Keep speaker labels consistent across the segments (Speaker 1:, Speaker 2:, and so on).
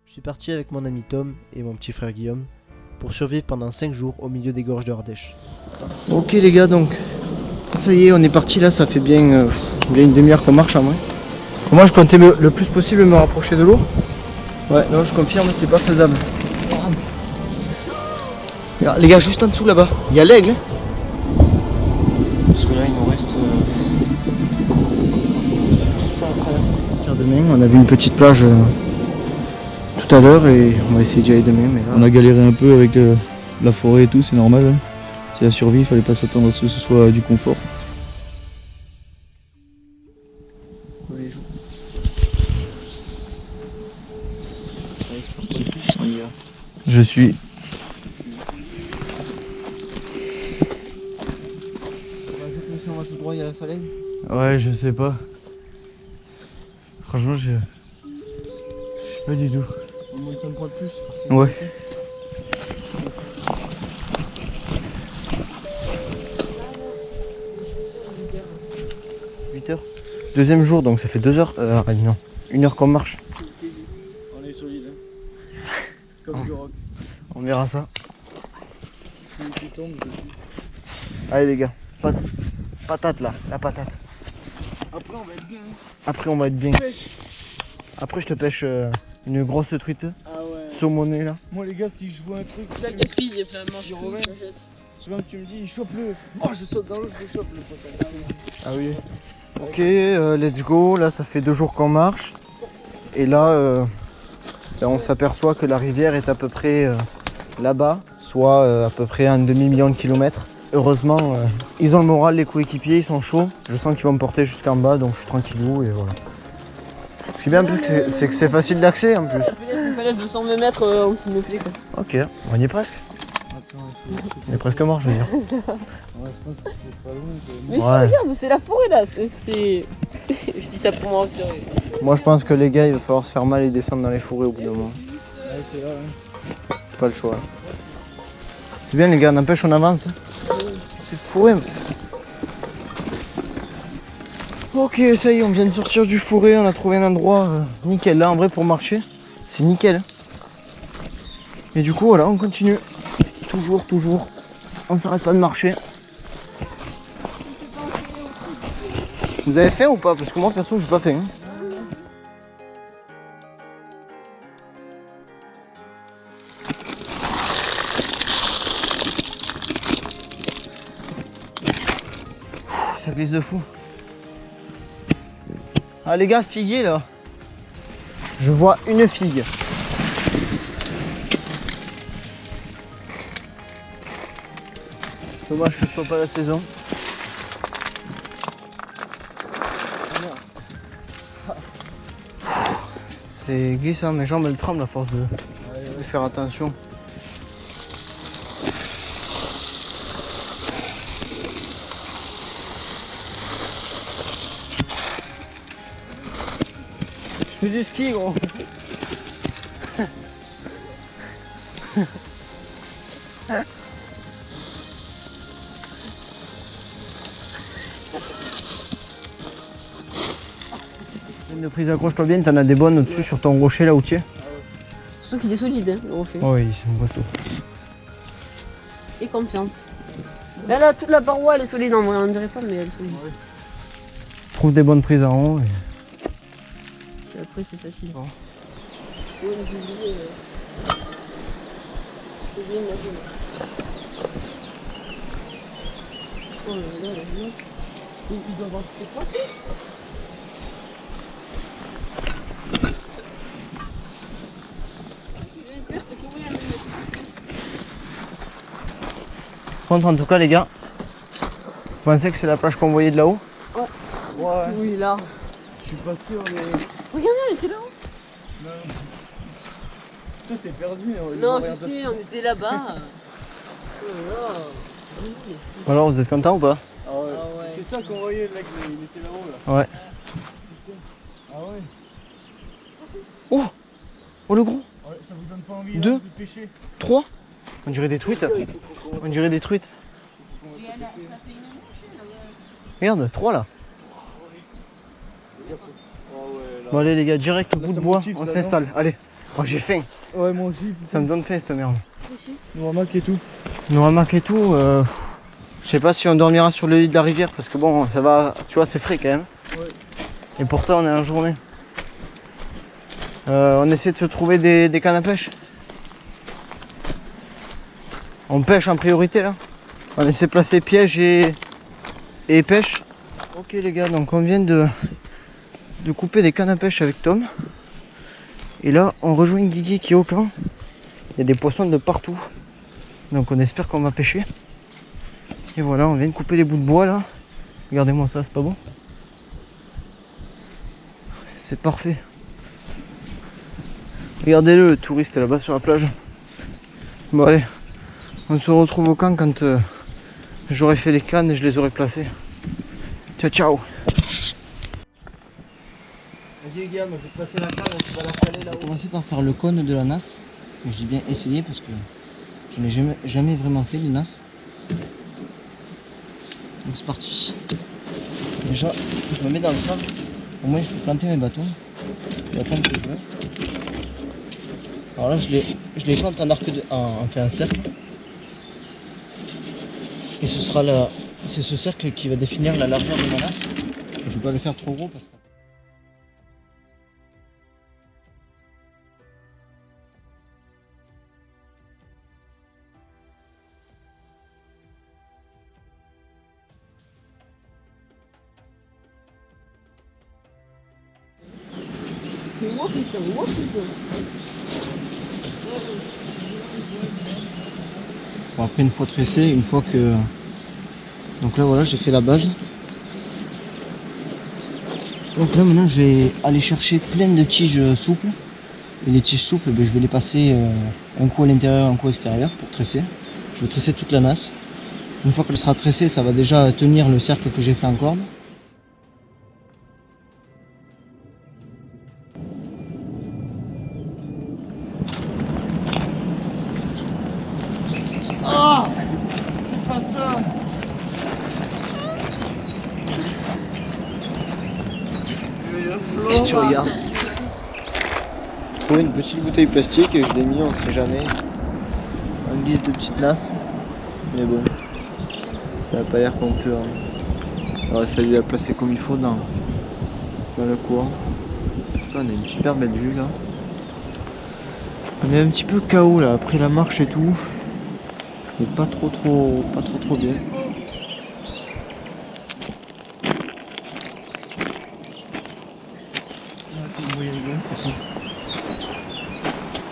Speaker 1: Je suis parti avec mon ami Tom et mon petit frère Guillaume pour survivre pendant 5 jours au milieu des gorges de Ardèche.
Speaker 2: Ok les gars, donc ça y est, on est parti là, ça fait bien une demi-heure qu'on marche en vrai. Moi je comptais le plus possible me rapprocher de l'eau. Ouais, non je confirme, c'est pas faisable. Regarde, les gars, juste en dessous là-bas, il y a l'aigle. Parce que là il nous reste tout ça à traverser. Demain, on a vu une petite plage tout à l'heure et on va essayer d'y aller demain. Mais là...
Speaker 3: On a galéré un peu avec la forêt et tout, c'est normal. Hein. C'est la survie, il fallait pas s'attendre à ce que ce soit du confort. Je suis.
Speaker 2: Si on va tout droit, il y a la falaise.
Speaker 3: Ouais, je sais pas. Franchement, je sais pas du tout.
Speaker 2: On monte un poil plus.
Speaker 3: Ouais. Deuxième jour, donc ça fait 2 heures. Non, 1 heure qu'on marche.
Speaker 2: On est solide, hein. Comme du rock.
Speaker 3: On verra ça.
Speaker 2: Si tu tombes, je suis.
Speaker 3: Allez les gars, patate là, la patate.
Speaker 2: Après on va être bien.
Speaker 3: Après on va être bien. Après je te pêche une grosse truite,
Speaker 2: Ah ouais.
Speaker 3: saumonée là.
Speaker 2: Moi les gars, si je vois un truc,
Speaker 4: La quatrième, il est fait un manche.
Speaker 2: souvent que tu me dis, chope-le. Oh, je saute dans l'eau, je le chope le poisson.
Speaker 3: Ah oui. Ok, let's go. Là ça fait 2 jours qu'on marche. Et là, on s'aperçoit que la rivière est à peu près là-bas, soit à peu près un demi-million de kilomètres. Heureusement, ils ont le moral, les coéquipiers, ils sont chauds. Je sens qu'ils vont me porter jusqu'en bas, donc je suis tranquillou et voilà. Ce qui est bien, c'est que c'est facile d'accès en plus.
Speaker 4: Une falaise de 120 mètres au-dessus de nos pieds, quoi.
Speaker 3: Ok, on y est presque. On est presque mort, je veux dire.
Speaker 2: Ouais, je pense que c'est pas loin.
Speaker 4: Mais
Speaker 3: Ouais.
Speaker 4: si, regarde, c'est la forêt là. C'est. Je dis ça pour moi aussi.
Speaker 3: Moi je pense que les gars, il va falloir se faire mal et descendre dans les fourrés au bout d'un moment.
Speaker 2: Ouais, c'est là, hein.
Speaker 3: Pas le choix. C'est bien les gars, n'empêche on avance. C'est fourré. Ok, ça y est, on vient de sortir du fourré, on a trouvé un endroit nickel. Là en vrai pour marcher, c'est nickel. Et du coup voilà, on continue. Toujours. On s'arrête pas de marcher. Vous avez faim ou pas? Parce que moi perso j'ai pas faim. Hein. Ça glisse de fou. Ah les gars, figuier là. Je vois une figue. Dommage que ce soit pas la saison. C'est glissant, mes jambes elles tremblent à force de faire attention. Je fais du ski gros. Une prise, accroche-toi bien, t'en as des bonnes au-dessus sur ton rocher là où tu es.
Speaker 4: C'est sûr qu'il est solide, hein, le rocher.
Speaker 3: Oui, c'est un bateau.
Speaker 4: Et confiance. Là, toute la paroi elle est solide en vrai, on dirait pas, mais elle est solide.
Speaker 3: Trouve des bonnes prises en haut. Et...
Speaker 4: Et après, c'est facile.
Speaker 3: Bon.
Speaker 4: J'ai oublié de nager, là. Oh là là, là, là. Il doit avoir ses poissons.
Speaker 3: Contre en tout cas les gars, vous pensez que c'est la plage qu'on voyait de là-haut?
Speaker 2: Ouais.
Speaker 4: Oui, là.
Speaker 2: Je suis pas sûr, mais.
Speaker 4: Regardez, elle était là-haut.
Speaker 2: Non. Toi t'es perdu.
Speaker 4: Non, je sais, on était là-bas. Oh là là.
Speaker 3: Alors vous êtes content ou pas?
Speaker 2: Ah ouais.
Speaker 4: Ah ouais.
Speaker 2: C'est ça qu'on voyait, le mec, il était là-haut là.
Speaker 3: Ouais.
Speaker 2: Ah ouais.
Speaker 3: Oh, oh le gros.
Speaker 2: Ouais, ça vous donne pas envie
Speaker 3: Deux.
Speaker 2: de pêcher?
Speaker 3: 3. On dirait des truites. On dirait des truites. Regarde, 3 là.
Speaker 2: Oh ouais, là.
Speaker 3: Bon allez les gars, direct au
Speaker 2: Là,
Speaker 3: bout de
Speaker 2: ça
Speaker 3: bois,
Speaker 2: motive,
Speaker 3: on
Speaker 2: ça,
Speaker 3: s'installe. Allez. Oh, j'ai faim.
Speaker 2: Ouais, moi aussi.
Speaker 3: Ça me donne faim cette merde.
Speaker 2: Nous hamac et tout.
Speaker 3: Nous hamac et tout. Je sais pas si on dormira sur le lit de la rivière parce que bon, ça va. Tu vois, c'est frais quand même.
Speaker 2: Ouais.
Speaker 3: Et pourtant, on est en journée. On essaie de se trouver des cannes à pêche. On pêche en priorité là. On essaie de placer piège et pêche. Ok les gars, donc on vient de couper des cannes à pêche avec Tom. Et là, on rejoint Guigui qui est au camp. Il y a des poissons de partout. Donc on espère qu'on va pêcher. Et voilà, on vient de couper les bouts de bois là. Regardez-moi ça, c'est pas bon? C'est parfait. Regardez-le, le touriste là-bas sur la plage. Bon allez, on se retrouve au camp quand j'aurai fait les cannes et je les aurai placées. Ciao ciao. Vas-y les gars, moi je vais passer la canne, tu vas la caler là-haut. On va commencer par faire le cône de la nasse. Je dis bien essayer parce que je n'ai jamais vraiment fait de nasse. Donc c'est parti. Déjà, je me mets dans le sable. Au moins je peux planter mes bâtons. La fin que je veux. Alors là je les plante en arc en cercle. Et ce sera c'est ce cercle qui va définir la largeur de ma nasse. Je ne vais pas le faire trop gros parce que. Bon, après une fois tressé, une fois que. Donc là voilà, j'ai fait la base. Donc là maintenant je vais aller chercher plein de tiges souples. Et les tiges souples, je vais les passer un coup à l'intérieur, un coup à l'extérieur pour tresser. Je vais tresser toute la nasse. Une fois qu'elle sera tressée, ça va déjà tenir le cercle que j'ai fait en corde. Qu'est-ce que tu regardes? J'ai trouvé une petite bouteille plastique et je l'ai mis, on sait jamais, en guise de petite nasse. Mais bon, ça n'a pas l'air concluant. Alors il fallait la placer comme il faut dans le courant. On a une super belle vue là. On est un petit peu KO là après la marche et tout. Mais pas trop bien.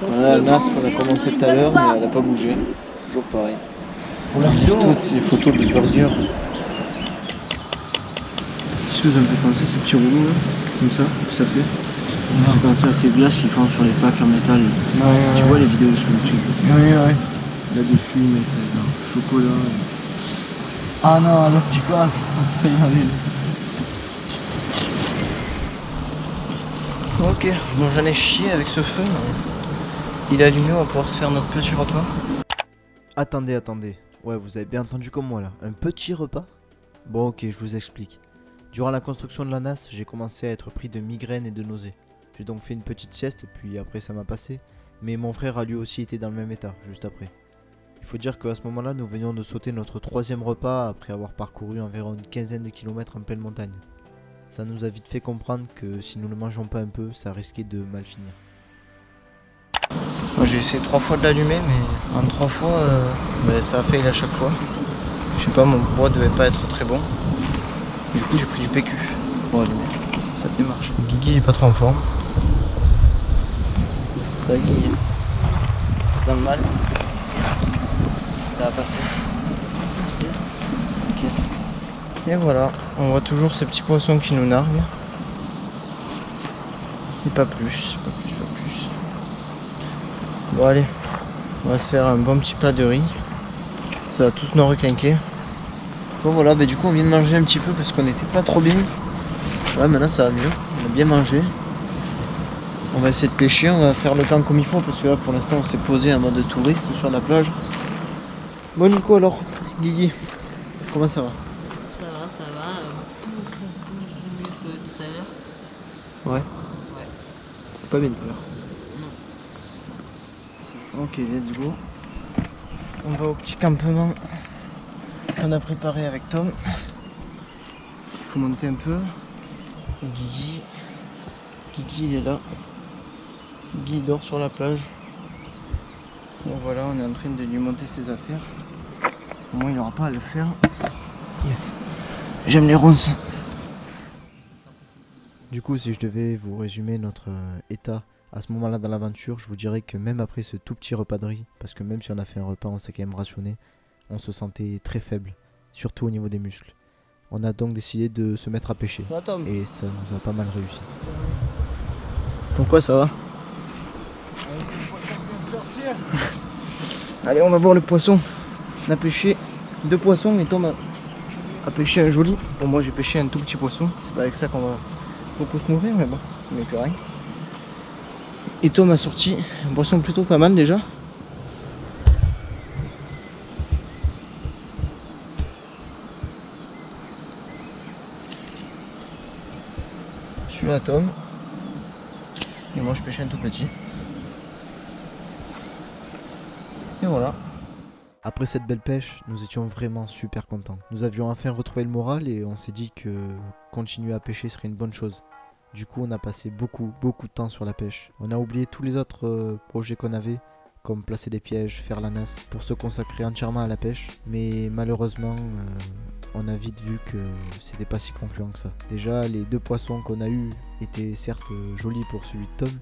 Speaker 3: Voilà la nasse qu'on a commencé tout à l'heure, mais elle n'a pas bougé. Toujours pareil. Pour la vidéo, toutes ces photos de burger. Qu'est-ce que ça me fait penser, ce petit rouleau là? Comme ça, que ça fait? Ça fait penser à ces glaces qu'ils font sur les packs en métal. Tu vois les vidéos sur YouTube?
Speaker 2: Oui.
Speaker 3: Là-dessus, ils mettent chocolat.
Speaker 2: Ah non, là tu passes, on te regarder.
Speaker 3: Ok, bon j'en ai chié avec ce feu. Il est allumé, on va pouvoir se faire notre petit repas.
Speaker 1: Attendez. Ouais, vous avez bien entendu comme moi là. Un petit repas? Bon ok, je vous explique. Durant la construction de la nasse, j'ai commencé à être pris de migraines et de nausées. J'ai donc fait une petite sieste, puis après ça m'a passé. Mais mon frère a lui aussi été dans le même état, juste après. Il faut dire qu'à ce moment-là, nous venions de sauter notre 3e repas après avoir parcouru environ une quinzaine de kilomètres en pleine montagne. Ça nous a vite fait comprendre que si nous ne mangeons pas un peu, ça risquait de mal finir.
Speaker 3: Moi j'ai essayé 3 fois de l'allumer, mais en 3 fois, ça a failli à chaque fois. Je sais pas, mon bois devait pas être très bon. Du coup j'ai pris du PQ pour allumer. Ça a bien marché. Guigui il est pas trop en forme. Ça va Guigui. Dans le mal. Ça va passer. T'inquiète. Et voilà, on voit toujours ces petits poissons qui nous narguent. Et pas plus. Bon allez, on va se faire un bon petit plat de riz. Ça va tous nous requinquer. Bon voilà, du coup on vient de manger un petit peu parce qu'on n'était pas trop bien. Voilà, maintenant ça va mieux, on a bien mangé. On va essayer de pêcher, on va faire le temps comme il faut parce que là pour l'instant on s'est posé en mode touriste sur la plage. Bon Nico alors, Guigui, comment ça va?
Speaker 4: Ça va. Beaucoup mieux que tout à l'heure.
Speaker 3: Ouais.
Speaker 4: Ouais.
Speaker 3: C'est pas bien tout à l'heure.
Speaker 4: Non.
Speaker 3: Ok, let's go. On va au petit campement qu'on a préparé avec Tom. Il faut monter un peu. Et Guigui. Guigui il est là. Guigui dort sur la plage. Bon voilà, on est en train de lui monter ses affaires. Au moins il n'aura pas à le faire. Yes. J'aime les ronces.
Speaker 1: Du coup, si je devais vous résumer notre état à ce moment-là dans l'aventure, je vous dirais que même après ce tout petit repas de riz, parce que même si on a fait un repas, on s'est quand même rationné, on se sentait très faible, surtout au niveau des muscles. On a donc décidé de se mettre à pêcher,
Speaker 3: Ça va, Tom?
Speaker 1: et ça nous a pas mal réussi.
Speaker 3: Pourquoi ça va? Allez, on va voir le poisson. On a pêché 2 poissons et Tom a pêché un joli. Bon, moi j'ai pêché un tout petit poisson. C'est pas avec ça qu'on va beaucoup se nourrir, mais bon, c'est mieux que rien. Et Tom a sorti un poisson plutôt pas mal déjà. Celui-là, Tom. Et moi je pêchais un tout petit. Et voilà.
Speaker 1: Après cette belle pêche, nous étions vraiment super contents. Nous avions enfin retrouvé le moral et on s'est dit que continuer à pêcher serait une bonne chose. Du coup, on a passé beaucoup de temps sur la pêche. On a oublié tous les autres projets qu'on avait, comme placer des pièges, faire la nasse, pour se consacrer entièrement à la pêche. Mais malheureusement, on a vite vu que c'était pas si concluant que ça. Déjà, les 2 poissons qu'on a eus étaient certes jolis pour celui de Tom,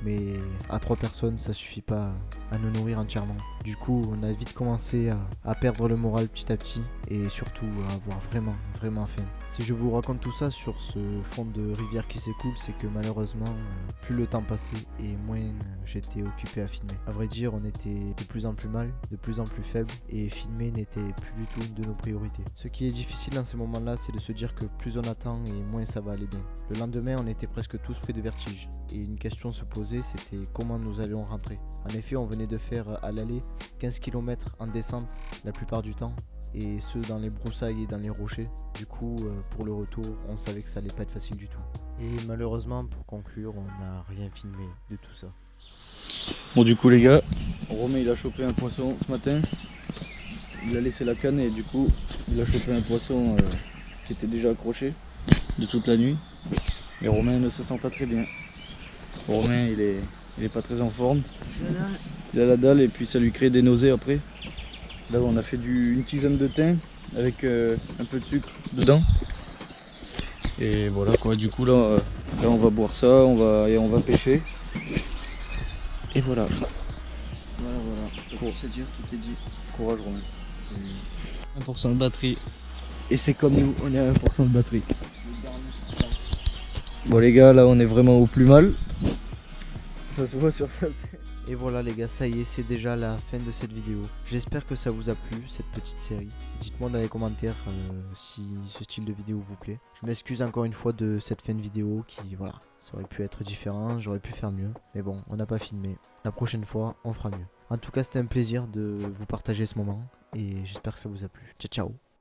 Speaker 1: mais à 3 personnes ça suffit pas à nous nourrir entièrement. Du coup on a vite commencé à perdre le moral petit à petit et surtout à avoir vraiment faim. Si je vous raconte tout ça sur ce fond de rivière qui s'écoule, c'est que malheureusement plus le temps passait et moins j'étais occupé à filmer. À vrai dire, on était de plus en plus mal, de plus en plus faible et filmer n'était plus du tout une de nos priorités. Ce qui est difficile dans ces moments-là, c'est de se dire que plus on attend et moins ça va aller bien. Le lendemain, on était presque tous pris de vertige et une question se posait, c'était comment nous allions rentrer. En effet, on venait de faire à l'aller 15 km en descente la plupart du temps, et ce dans les broussailles et dans les rochers. Du coup, pour le retour, on savait que ça allait pas être facile du tout. Et malheureusement, pour conclure, on n'a rien filmé de tout ça.
Speaker 2: Bon, du coup les gars, Romain il a chopé un poisson ce matin. Il a laissé la canne et du coup il a chopé un poisson qui était déjà accroché de toute la nuit. Et Romain ne se sent pas très bien. Romain il est pas très en forme. Il a la dalle et puis ça lui crée des nausées après. Là on a fait une tisane de thym avec un peu de sucre dedans. Et voilà quoi, du coup là on va boire ça, on va pêcher. Et voilà.
Speaker 3: Voilà. Tout c'est dire, tout est dit.
Speaker 2: Courage Romain. 1% de batterie. Et c'est comme nous, on est à 1% de batterie. Bon les gars, là on est vraiment au plus mal. Ça se voit sur ça.
Speaker 1: Et voilà les gars, ça y est, c'est déjà la fin de cette vidéo. J'espère que ça vous a plu, cette petite série. Dites-moi dans les commentaires si ce style de vidéo vous plaît. Je m'excuse encore une fois de cette fin de vidéo qui, voilà, ça aurait pu être différent, j'aurais pu faire mieux. Mais bon, on n'a pas filmé. La prochaine fois, on fera mieux. En tout cas, c'était un plaisir de vous partager ce moment et j'espère que ça vous a plu. Ciao, ciao!